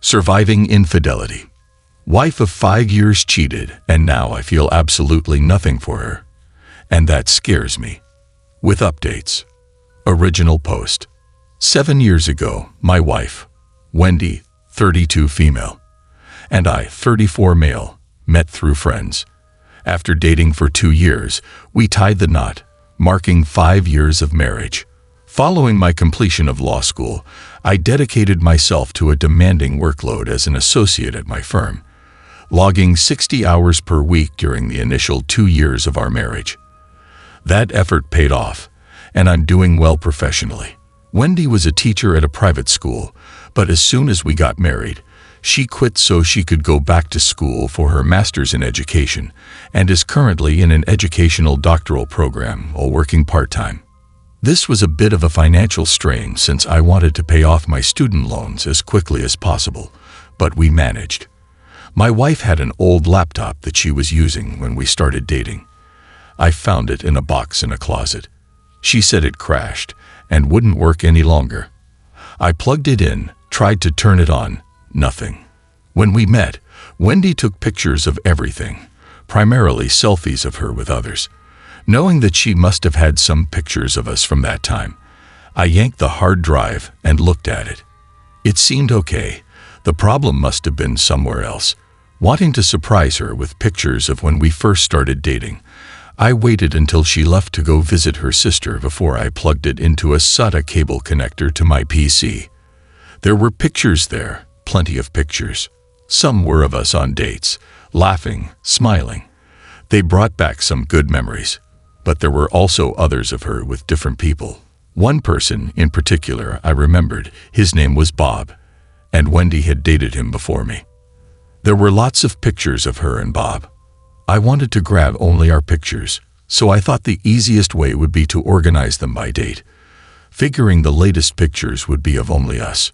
Surviving infidelity. Wife of 5 years cheated, and now I feel absolutely nothing for her. And that scares me. With updates. Original post. 7 years ago, my wife, Wendy, 32 female, and I, 34 male, met through friends. After dating for 2 years, we tied the knot, marking 5 years of marriage. Following my completion of law school, I dedicated myself to a demanding workload as an associate at my firm, logging 60 hours per week during the initial 2 years of our marriage. That effort paid off, and I'm doing well professionally. Wendy was a teacher at a private school, but as soon as we got married, she quit so she could go back to school for her master's in education and is currently in an educational doctoral program while working part-time. This was a bit of a financial strain since I wanted to pay off my student loans as quickly as possible, but we managed. My wife had an old laptop that she was using when we started dating. I found it in a box in a closet. She said it crashed and wouldn't work any longer. I plugged it in, tried to turn it on, nothing. When we met, Wendy took pictures of everything, primarily selfies of her with others. Knowing that she must have had some pictures of us from that time, I yanked the hard drive and looked at it. It seemed okay. The problem must have been somewhere else. Wanting to surprise her with pictures of when we first started dating, I waited until she left to go visit her sister before I plugged it into a SATA cable connector to my PC. There were pictures there, plenty of pictures. Some were of us on dates, laughing, smiling. They brought back some good memories. But there were also others of her with different people. One person in particular I remembered. His name was Bob, and Wendy had dated him before me. There were lots of pictures of her and Bob. I wanted to grab only our pictures, so I thought the easiest way would be to organize them by date, figuring the latest pictures would be of only us.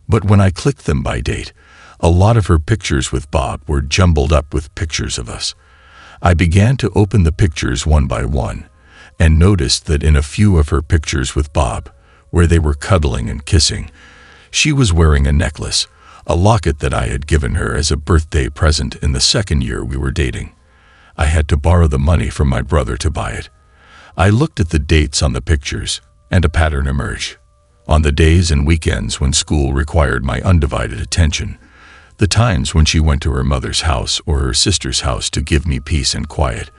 But when I clicked them by date, a lot of her pictures with Bob were jumbled up with pictures of us. I began to open the pictures one by one, and noticed that in a few of her pictures with Bob, where they were cuddling and kissing, she was wearing a necklace, a locket that I had given her as a birthday present in the 2nd year we were dating. I had to borrow the money from my brother to buy it. I looked at the dates on the pictures, and a pattern emerged. On the days and weekends when school required my undivided attention, the times when she went to her mother's house or her sister's house to give me peace and quiet,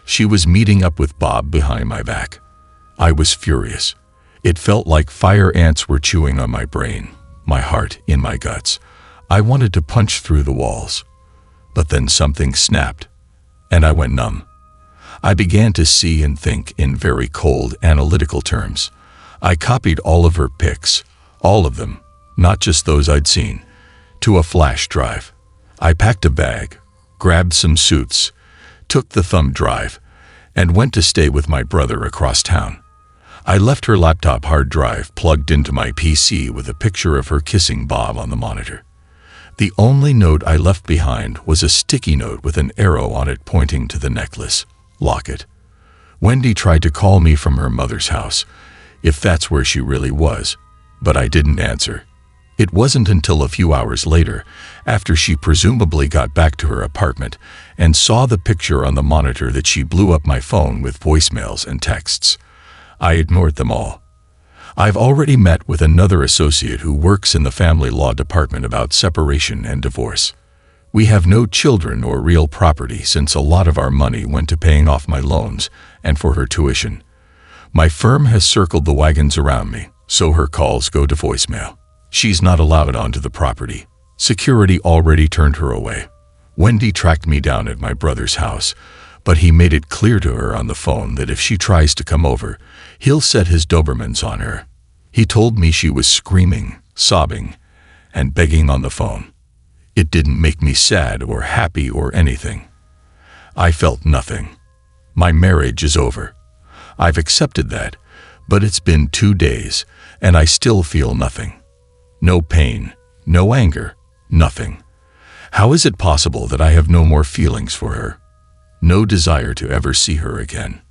she was meeting up with Bob behind my back. I was furious. It felt like fire ants were chewing on my brain, my heart in my guts. I wanted to punch through the walls. But then something snapped, and I went numb. I began to see and think in very cold, analytical terms. I copied all of her pics, all of them, not just those I'd seen, to a flash drive. I packed a bag, grabbed some suits, took the thumb drive, and went to stay with my brother across town. I left her laptop hard drive plugged into my PC with a picture of her kissing Bob on the monitor. The only note I left behind was a sticky note with an arrow on it pointing to the necklace, locket. Wendy tried to call me from her mother's house, if that's where she really was, but I didn't answer. It wasn't until a few hours later, after she presumably got back to her apartment and saw the picture on the monitor, that she blew up my phone with voicemails and texts. I ignored them all. I've already met with another associate who works in the family law department about separation and divorce. We have no children or real property since a lot of our money went to paying off my loans and for her tuition. My firm has circled the wagons around me, so her calls go to voicemail. She's not allowed onto the property. Security already turned her away. Wendy tracked me down at my brother's house, but he made it clear to her on the phone that if she tries to come over, he'll set his Dobermans on her. He told me she was screaming, sobbing, and begging on the phone. It didn't make me sad or happy or anything. I felt nothing. My marriage is over. I've accepted that, but it's been 2 days, and I still feel nothing. No pain, no anger, nothing. How is it possible that I have no more feelings for her? No desire to ever see her again.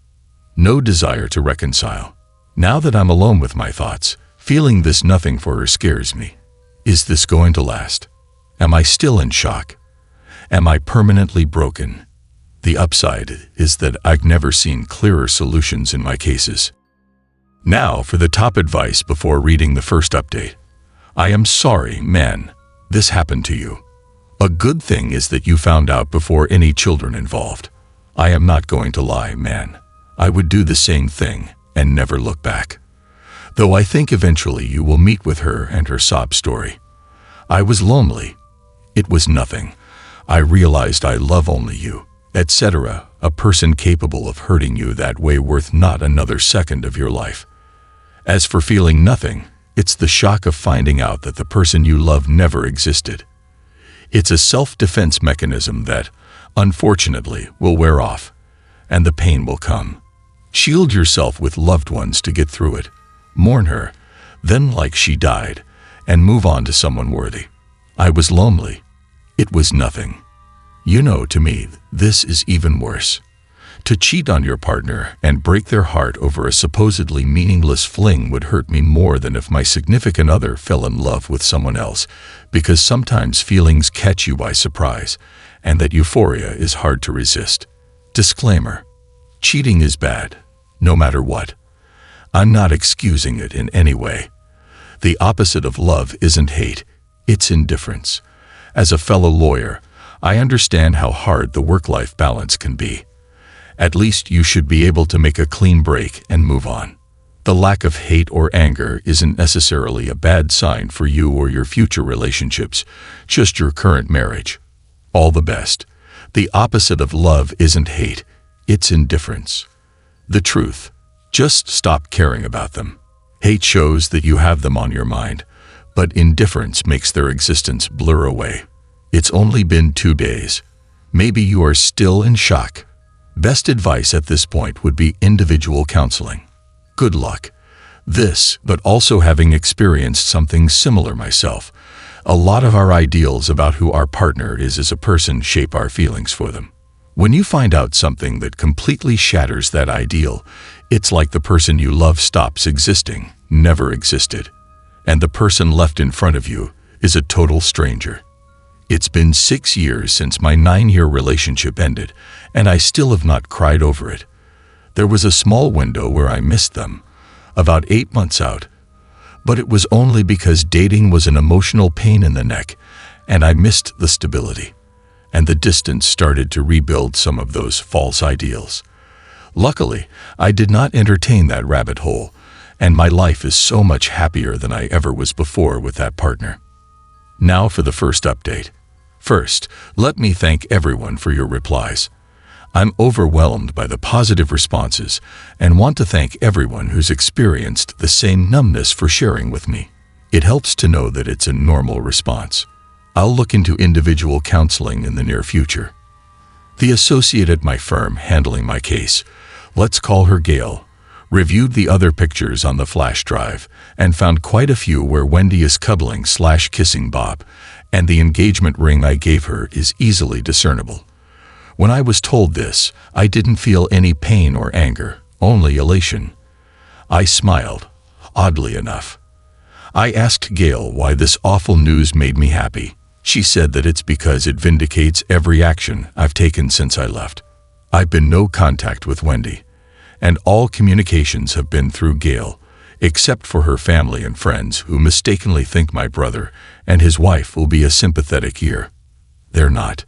No desire to reconcile. Now that I'm alone with my thoughts, feeling this nothing for her scares me. Is this going to last? Am I still in shock? Am I permanently broken? The upside is that I've never seen clearer solutions in my cases. Now for the top advice before reading the first update. I am sorry, man, this happened to you. A good thing is that you found out before any children involved. I am not going to lie, man. I would do the same thing and never look back. Though I think eventually you will meet with her and her sob story. I was lonely. It was nothing. I realized I love only you, etc. A person capable of hurting you that way worth not another second of your life. As for feeling nothing, it's the shock of finding out that the person you love never existed. It's a self-defense mechanism that, unfortunately, will wear off, and the pain will come. Shield yourself with loved ones to get through it. Mourn her, then like she died, and move on to someone worthy. I was lonely. It was nothing. You know, to me, this is even worse. To cheat on your partner and break their heart over a supposedly meaningless fling would hurt me more than if my significant other fell in love with someone else, because sometimes feelings catch you by surprise, and that euphoria is hard to resist. Disclaimer: cheating is bad, no matter what. I'm not excusing it in any way. The opposite of love isn't hate, it's indifference. As a fellow lawyer, I understand how hard the work-life balance can be. At least you should be able to make a clean break and move on. The lack of hate or anger isn't necessarily a bad sign for you or your future relationships, just your current marriage. All the best. The opposite of love isn't hate, it's indifference. The truth: just stop caring about them. Hate shows that you have them on your mind, but indifference makes their existence blur away. It's only been 2 days. Maybe you are still in shock. Best advice at this point would be individual counseling. Good luck. This, but also having experienced something similar myself, a lot of our ideals about who our partner is as a person shape our feelings for them. When you find out something that completely shatters that ideal, it's like the person you love stops existing, never existed, and the person left in front of you is a total stranger. It's been 6 years since my 9-year relationship ended, and I still have not cried over it. There was a small window where I missed them, about 8 months out, but it was only because dating was an emotional pain in the neck, and I missed the stability, and the distance started to rebuild some of those false ideals. Luckily, I did not entertain that rabbit hole, and my life is so much happier than I ever was before with that partner. Now for the first update. First, let me thank everyone for your replies. I'm overwhelmed by the positive responses and want to thank everyone who's experienced the same numbness for sharing with me. It helps to know that it's a normal response. I'll look into individual counseling in the near future. The associate at my firm handling my case, let's call her Gail, reviewed the other pictures on the flash drive and found quite a few where Wendy is cuddling/kissing Bob, and the engagement ring I gave her is easily discernible. When I was told this, I didn't feel any pain or anger, only elation. I smiled, oddly enough. I asked Gail why this awful news made me happy. She said that it's because it vindicates every action I've taken since I left. I've been no contact with Wendy, and all communications have been through Gail, except for her family and friends who mistakenly think my brother and his wife will be a sympathetic ear. They're not.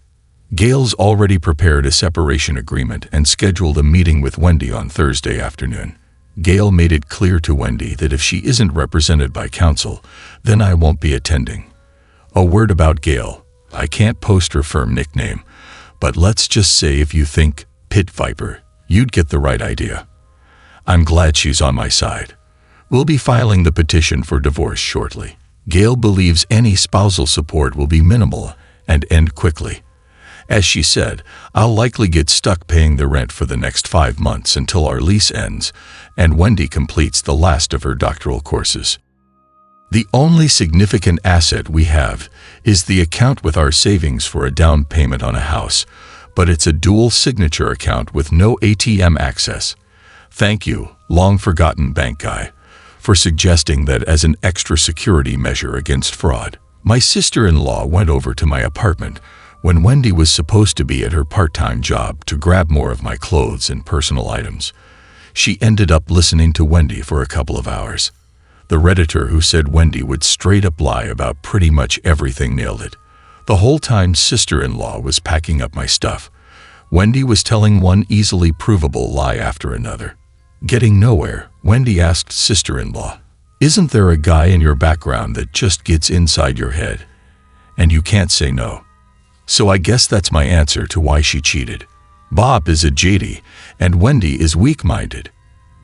Gail's already prepared a separation agreement and scheduled a meeting with Wendy on Thursday afternoon. Gail made it clear to Wendy that if she isn't represented by counsel, then I won't be attending. A word about Gail. I can't post her firm nickname, but let's just say if you think Pit Viper, you'd get the right idea. I'm glad she's on my side. We'll be filing the petition for divorce shortly. Gail believes any spousal support will be minimal and end quickly. As she said, I'll likely get stuck paying the rent for the next 5 months until our lease ends and Wendy completes the last of her doctoral courses. The only significant asset we have is the account with our savings for a down payment on a house, but it's a dual signature account with no ATM access. Thank you, long-forgotten bank guy, for suggesting that as an extra security measure against fraud. My sister-in-law went over to my apartment when Wendy was supposed to be at her part-time job to grab more of my clothes and personal items. She ended up listening to Wendy for a couple of hours. The Redditor who said Wendy would straight up lie about pretty much everything nailed it. The whole time sister-in-law was packing up my stuff, Wendy was telling one easily provable lie after another. Getting nowhere, Wendy asked sister-in-law, "Isn't there a guy in your background that just gets inside your head? And you can't say no." So I guess that's my answer to why she cheated. Bob is a JD, and Wendy is weak-minded.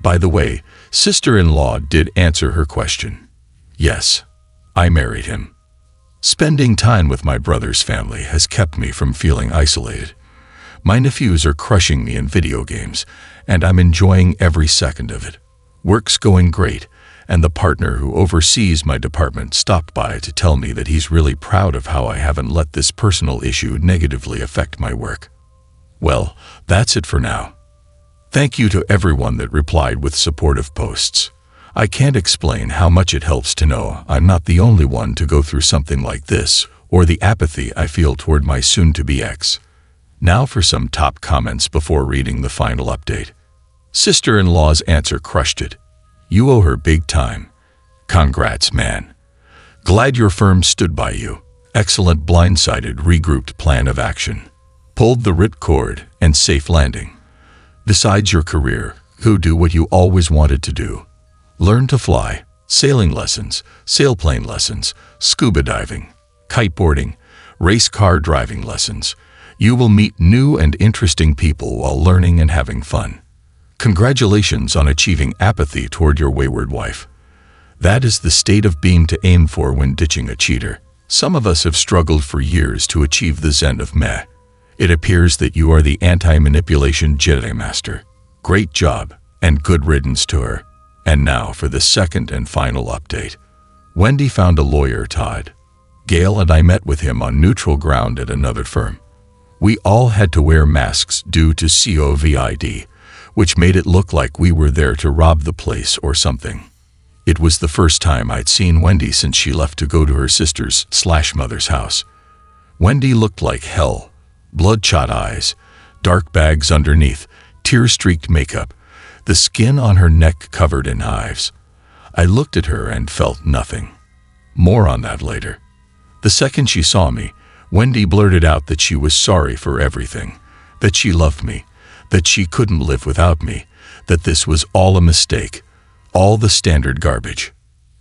By the way, sister-in-law did answer her question. Yes, I married him. Spending time with my brother's family has kept me from feeling isolated. My nephews are crushing me in video games, and I'm enjoying every second of it. Work's going great, and the partner who oversees my department stopped by to tell me that he's really proud of how I haven't let this personal issue negatively affect my work. Well, that's it for now. Thank you to everyone that replied with supportive posts. I can't explain how much it helps to know I'm not the only one to go through something like this, or the apathy I feel toward my soon-to-be ex. Now for some top comments before reading the final update. Sister-in-law's answer crushed it. You owe her big time. Congrats, man. Glad your firm stood by you. Excellent blindsided regrouped plan of action. Pulled the ripcord and safe landing. Besides your career, go do what you always wanted to do. Learn to fly, sailing lessons, sailplane lessons, scuba diving, kiteboarding, race car driving lessons. You will meet new and interesting people while learning and having fun. Congratulations on achieving apathy toward your wayward wife. That is the state of being to aim for when ditching a cheater. Some of us have struggled for years to achieve the zen of meh. It appears that you are the anti-manipulation Jedi Master. Great job, and good riddance to her. And now for the second and final update. Wendy found a lawyer, Todd. Gail and I met with him on neutral ground at another firm. We all had to wear masks due to COVID, which made it look like we were there to rob the place or something. It was the first time I'd seen Wendy since she left to go to her sister's/mother's house. Wendy looked like hell. Bloodshot eyes, dark bags underneath, tear-streaked makeup, the skin on her neck covered in hives. I looked at her and felt nothing. More on that later. The second she saw me, Wendy blurted out that she was sorry for everything, that she loved me, that she couldn't live without me, that this was all a mistake, all the standard garbage.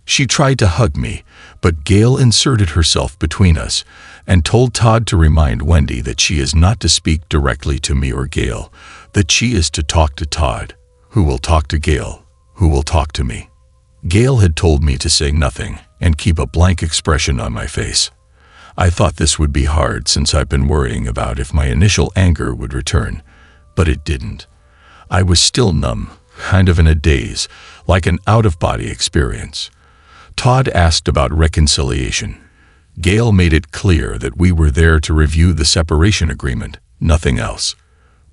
She tried to hug me, but Gail inserted herself between us and told Todd to remind Wendy that she is not to speak directly to me or Gail, that she is to talk to Todd, who will talk to Gail, who will talk to me. Gail had told me to say nothing and keep a blank expression on my face. I thought this would be hard since I've been worrying about if my initial anger would return, but it didn't. I was still numb, kind of in a daze, like an out-of-body experience. Todd asked about reconciliation. Gail made it clear that we were there to review the separation agreement, nothing else.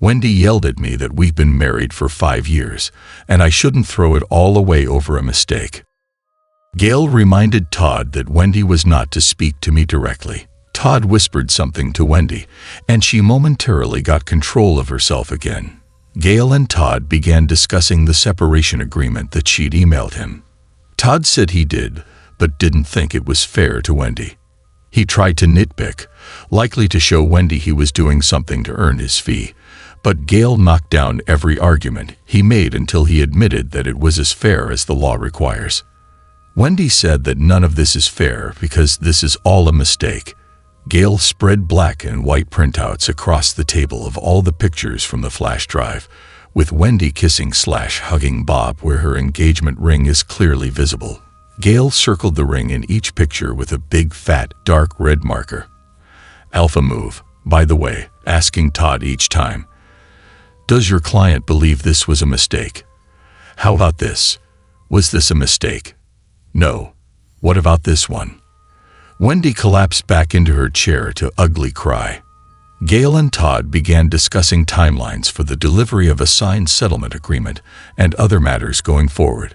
Wendy yelled at me that we've been married for 5 years, and I shouldn't throw it all away over a mistake. Gail reminded Todd that Wendy was not to speak to me directly. Todd whispered something to Wendy, and she momentarily got control of herself again. Gail and Todd began discussing the separation agreement that she'd emailed him. Todd said he did, but didn't think it was fair to Wendy. He tried to nitpick, likely to show Wendy he was doing something to earn his fee, but Gail knocked down every argument he made until he admitted that it was as fair as the law requires. Wendy said that none of this is fair because this is all a mistake. Gail spread black and white printouts across the table of all the pictures from the flash drive, with Wendy kissing/hugging Bob where her engagement ring is clearly visible. Gail circled the ring in each picture with a big, fat, dark red marker. Alpha move, by the way, asking Todd each time, "Does your client believe this was a mistake? How about this? Was this a mistake? No. What about this one?" Wendy collapsed back into her chair to ugly cry. Gail and Todd began discussing timelines for the delivery of a signed settlement agreement and other matters going forward.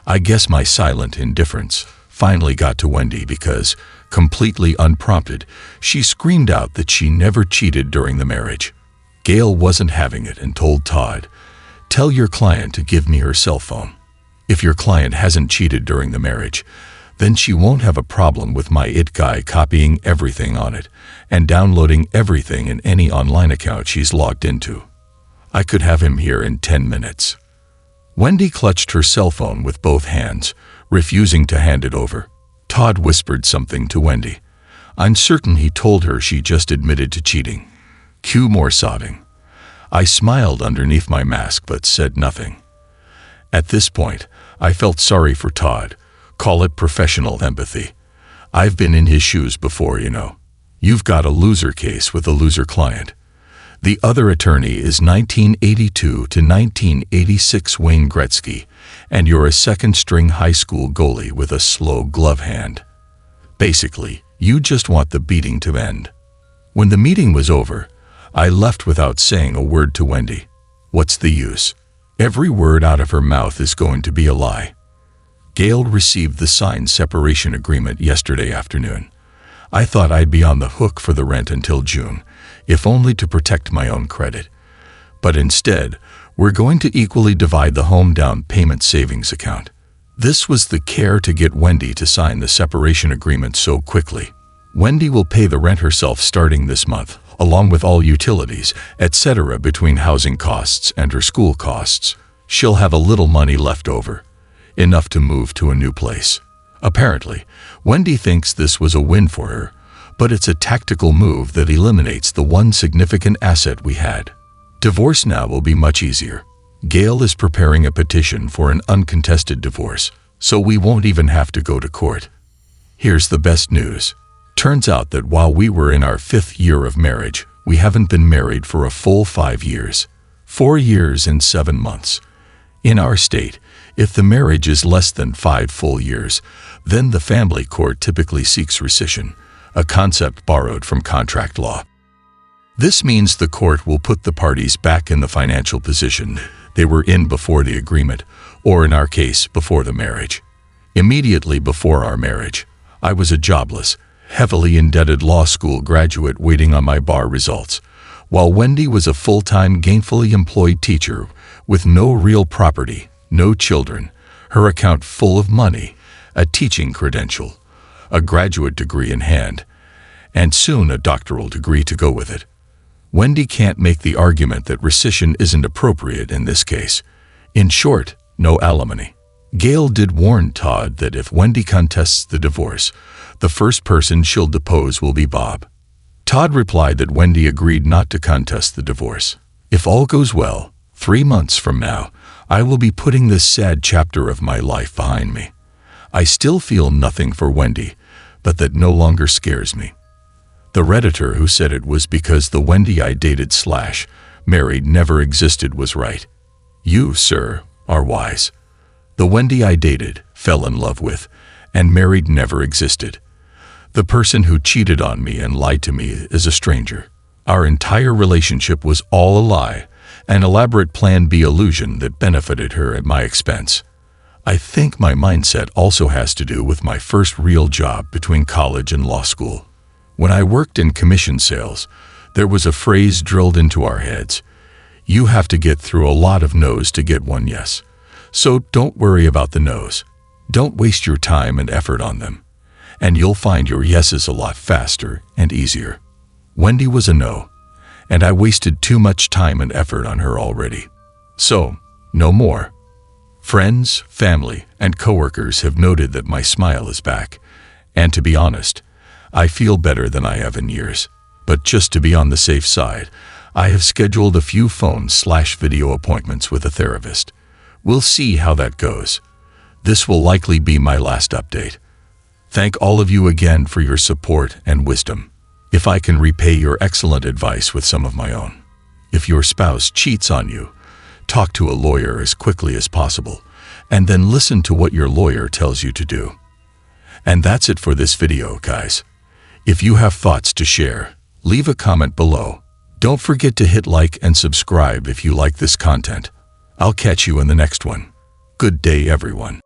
I guess my silent indifference finally got to Wendy because, Completely unprompted, she screamed out that she never cheated during the marriage. Gail wasn't having it and told Todd, "Tell your client to give me her cell phone. If your client hasn't cheated during the marriage, then she won't have a problem with my it guy copying everything on it and downloading everything in any online account she's logged into. I could have him here in 10 minutes." Wendy clutched her cell phone with both hands, refusing to hand it over. Todd whispered something to Wendy. I'm certain he told her she just admitted to cheating. Cue more sobbing. I smiled underneath my mask but said nothing. At this point, I felt sorry for Todd. Call it professional empathy. I've been in his shoes before, you know. You've got a loser case with a loser client. The other attorney is 1982 to 1986 Wayne Gretzky, and you're a second-string high school goalie with a slow glove hand. Basically, you just want the beating to end. When the meeting was over, I left without saying a word to Wendy. What's the use? Every word out of her mouth is going to be a lie. Gail received the signed separation agreement yesterday afternoon. I thought I'd be on the hook for the rent until June, if only to protect my own credit. But instead, we're going to equally divide the home down payment savings account. This was the care to get Wendy to sign the separation agreement so quickly. Wendy will pay the rent herself starting this month, along with all utilities, etc. between housing costs and her school costs. She'll have a little money left over, enough to move to a new place. Apparently, Wendy thinks this was a win for her, but it's a tactical move that eliminates the one significant asset we had. Divorce now will be much easier. Gail is preparing a petition for an uncontested divorce, so we won't even have to go to court. Here's the best news. Turns out that while we were in our 5th year of marriage, we haven't been married for a full 5 years. 4 years and 7 months. In our state, if the marriage is less than 5 full years, then the family court typically seeks rescission, a concept borrowed from contract law. This means the court will put the parties back in the financial position they were in before the agreement, or in our case, before the marriage. Immediately before our marriage, I was a jobless, heavily indebted law school graduate waiting on my bar results, while Wendy was a full-time gainfully employed teacher with no real property, no children, her account full of money, a teaching credential, a graduate degree in hand, and soon a doctoral degree to go with it. Wendy can't make the argument that rescission isn't appropriate in this case. In short, no alimony. Gail did warn Todd that if Wendy contests the divorce, the first person she'll depose will be Bob. Todd replied that Wendy agreed not to contest the divorce. If all goes well, 3 months from now, I will be putting this sad chapter of my life behind me. I still feel nothing for Wendy, but that no longer scares me. The Redditor who said it was because the Wendy I dated / married never existed was right. You, sir, are wise. The Wendy I dated, fell in love with, and married never existed. The person who cheated on me and lied to me is a stranger. Our entire relationship was all a lie, an elaborate Plan B illusion that benefited her at my expense. I think my mindset also has to do with my first real job between college and law school. When I worked in commission sales, there was a phrase drilled into our heads. You have to get through a lot of no's to get one yes. So don't worry about the no's. Don't waste your time and effort on them, and you'll find your yeses a lot faster and easier. Wendy was a no, and I wasted too much time and effort on her already. So, no more. Friends, family, and coworkers have noted that my smile is back, and to be honest, I feel better than I have in years. But just to be on the safe side, I have scheduled a few phone/video appointments with a therapist. We'll see how that goes. This will likely be my last update. Thank all of you again for your support and wisdom. If I can repay your excellent advice with some of my own. If your spouse cheats on you, talk to a lawyer as quickly as possible, and then listen to what your lawyer tells you to do. And that's it for this video, guys. If you have thoughts to share, leave a comment below. Don't forget to hit like and subscribe if you like this content. I'll catch you in the next one. Good day, everyone.